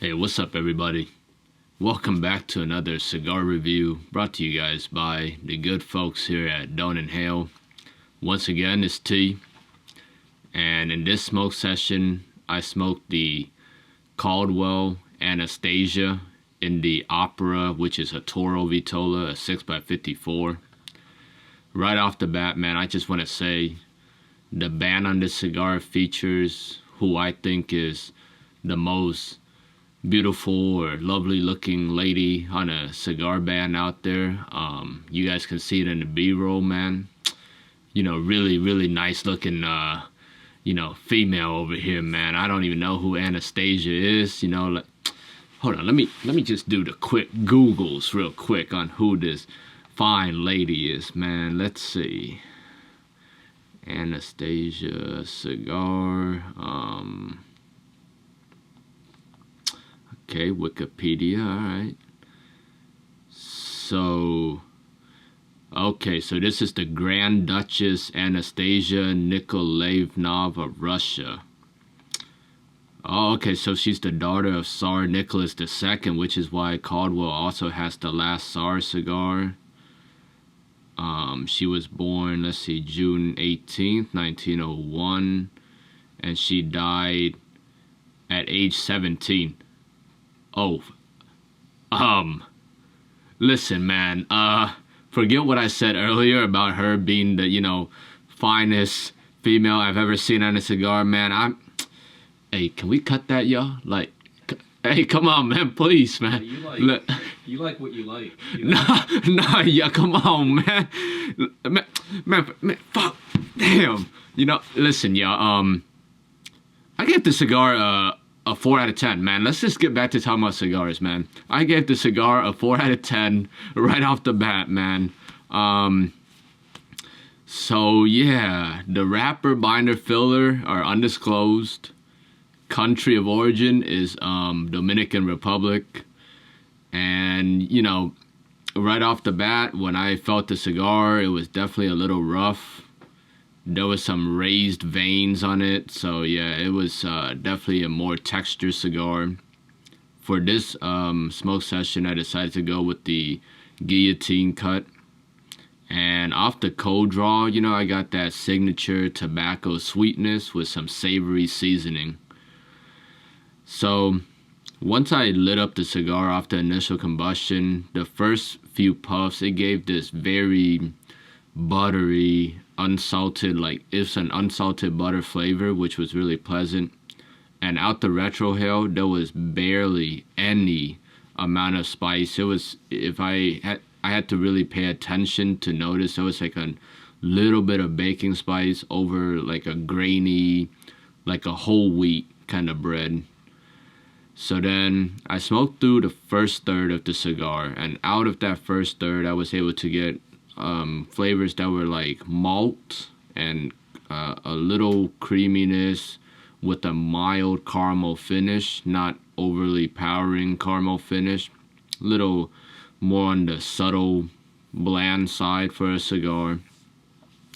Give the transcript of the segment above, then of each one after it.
Hey, what's up, everybody? Welcome back to another cigar review brought to you guys by the good folks here at Don't Inhale. Once again, it's T, and in this smoke session, I smoked the Caldwell Anastasia in the Opera, which is a Toro Vitola, a 6x54. Right off the bat, man, I just want to say the band on this cigar features who I think is the most beautiful or lovely looking lady on a cigar band out there. You guys can see it in the B-roll, man. You know, really nice looking female over here, man. I don't even know who Anastasia is, like, hold on, let me just do the quick Googles real quick on who this fine lady is, man. Let's see. Anastasia cigar. Okay, Wikipedia, alright. So this is the Grand Duchess Anastasia Nikolaevna of Russia. Oh, okay, so she's the daughter of Tsar Nicholas II, which is why Caldwell also has the last Tsar cigar. She was born, let's see, June 18th, 1901, and she died at age 17. Oh, listen, man, forget what I said earlier about her being the, finest female I've ever seen on a cigar, man. Hey, can we cut that, y'all? Like, hey, come on, man, please, man. You like what you like. Nah, yeah, come on, man. Man, fuck, damn. Listen, y'all, I gave the cigar, a 4 out of 10, man. Let's just get back to talking about cigars, man. I gave the cigar a 4 out of 10 right off the bat, man. So yeah, the wrapper, binder, filler are undisclosed. Country of origin is Dominican Republic. And, right off the bat, when I felt the cigar, it was definitely a little rough. There was some raised veins on it, so yeah, it was definitely a more textured cigar. For this smoke session, I decided to go with the guillotine cut. And off the cold draw, I got that signature tobacco sweetness with some savory seasoning. So once I lit up the cigar off the initial combustion, the first few puffs, it gave this very buttery, unsalted, like it's an unsalted butter flavor, which was really pleasant. And out the retrohale, there was barely any amount of spice. It was, if I had to really pay attention to notice, there was like a little bit of baking spice over like a grainy, like a whole wheat kind of bread. So then I smoked through the first third of the cigar, and out of that first third, I was able to get flavors that were like malt and a little creaminess with a mild caramel finish, not overly powering caramel finish, little more on the subtle bland side for a cigar.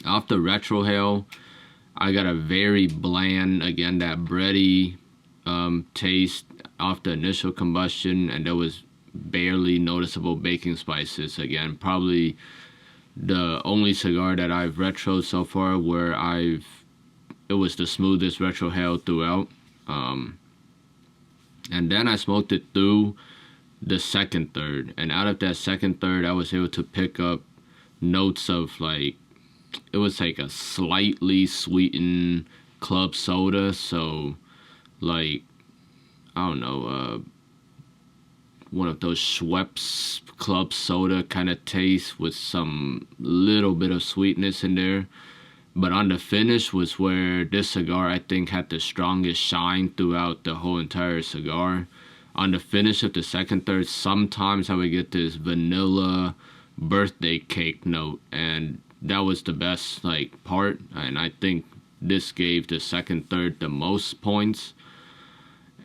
Off the retrohale, I got a very bland, again, that bready taste off the initial combustion, and there was barely noticeable baking spices. Again, probably the only cigar that I've retroed so far where it was the smoothest retrohale throughout. And then I smoked it through the second third, and out of that second third, I was able to pick up notes of like, it was like a slightly sweetened club soda. So like, I don't know, one of those Schweppes club soda kind of taste with some little bit of sweetness in there. But on the finish was where this cigar, I think, had the strongest shine throughout the whole entire cigar. On the finish of the second third, sometimes I would get this vanilla birthday cake note, and that was the best like part. And I think this gave the second third the most points.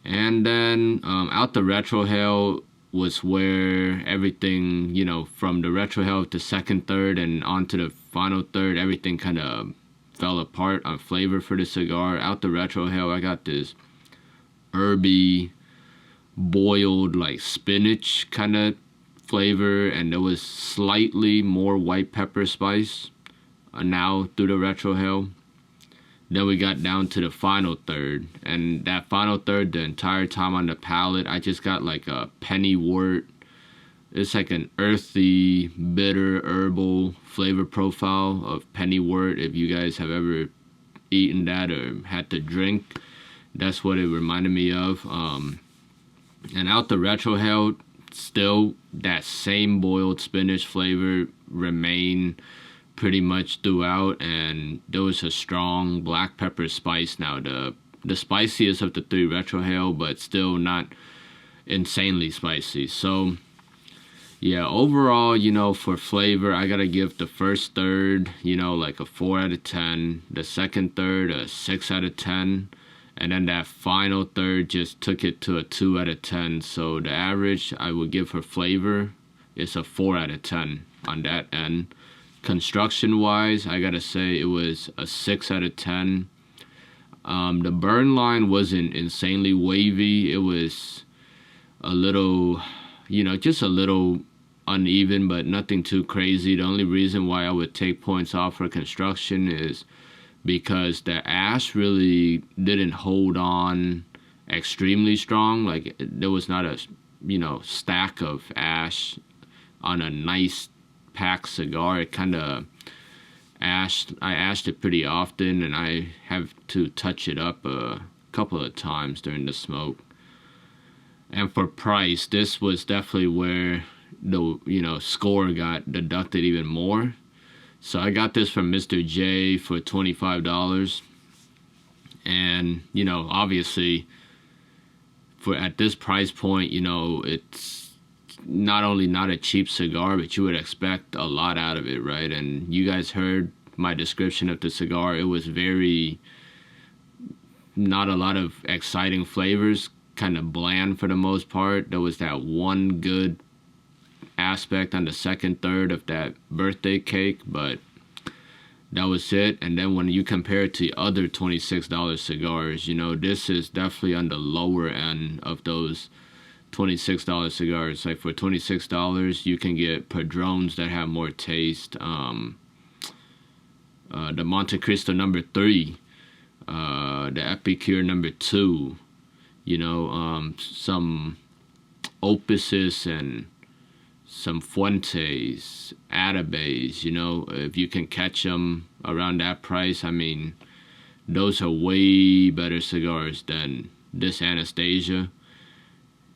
And then out the retrohale was where everything, from the retrohale to second third and onto the final third, everything kind of fell apart on flavor for the cigar. Out the retrohale, I got this herby, boiled like spinach kind of flavor, and there was slightly more white pepper spice now through the retrohale. Then we got down to the final third, and that final third, the entire time on the palate, I just got like a pennywort. It's like an earthy, bitter, herbal flavor profile of pennywort. If you guys have ever eaten that or had to drink, that's what it reminded me of. And out the retrohale, still that same boiled spinach flavor remained pretty much throughout, and there was a strong black pepper spice now, the spiciest of the three retrohale, but still not insanely spicy. So yeah, overall, for flavor, I gotta give the first third, like a 4 out of 10, the second third a 6 out of 10, and then that final third just took it to a 2 out of 10. So the average I would give for flavor is a 4 out of 10 on that end. Construction wise, I gotta say it was a 6 out of 10. The burn line wasn't insanely wavy. It was a little, just a little uneven, but nothing too crazy. The only reason why I would take points off for construction is because the ash really didn't hold on extremely strong. Like there was not a, stack of ash on a nice packed cigar. It kind of I ashed it pretty often, and I have to touch it up a couple of times during the smoke. And for price, this was definitely where the score got deducted even more. So I got this from Mr. J for $25, and obviously for at this price point, it's not only not a cheap cigar, but you would expect a lot out of it, right? And you guys heard my description of the cigar. It was very, not a lot of exciting flavors, kind of bland for the most part. There was that one good aspect on the second third of that birthday cake, but that was it. And then when you compare it to other $26 cigars, this is definitely on the lower end of those $26 cigars. Like for $26, you can get Padrones that have more taste. The Monte Cristo number 3, the Epicure number 2, some Opuses and some Fuentes, Atabes, if you can catch them around that price. I mean, those are way better cigars than this Anastasia.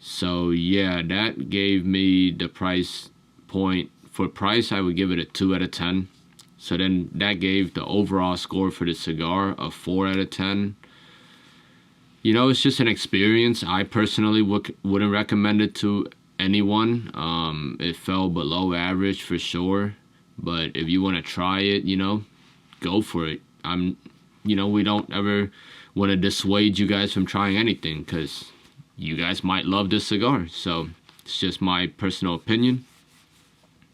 So yeah, that gave me the price point. For price, I would give it a 2 out of 10. So then that gave the overall score for the cigar a 4 out of 10. It's just an experience. I personally wouldn't recommend it to anyone. It fell below average for sure. But if you want to try it, go for it. We don't ever want to dissuade you guys from trying anything, because you guys might love this cigar. So it's just my personal opinion.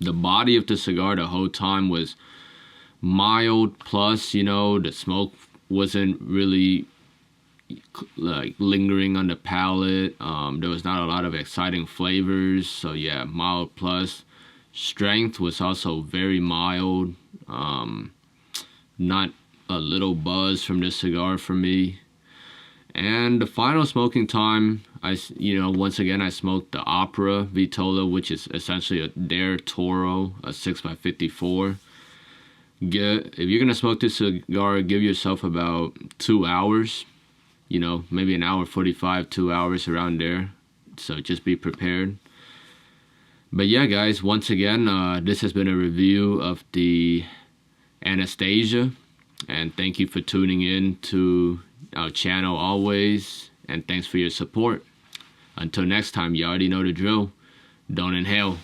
The body of the cigar the whole time was mild, plus the smoke wasn't really like lingering on the palate. There was not a lot of exciting flavors. So yeah, mild plus. Strength was also very mild. Not a little buzz from this cigar for me. And the final smoking time, once again, I smoked the Opera Vitola, which is essentially a Dare Toro, a 6x54. If you're going to smoke this cigar, give yourself about 2 hours, maybe an hour 45, 2 hours around there. So just be prepared. But yeah, guys, once again, this has been a review of the Anastasia. And thank you for tuning in to our channel always, and thanks for your support. Until next time, you already know the drill. Don't inhale.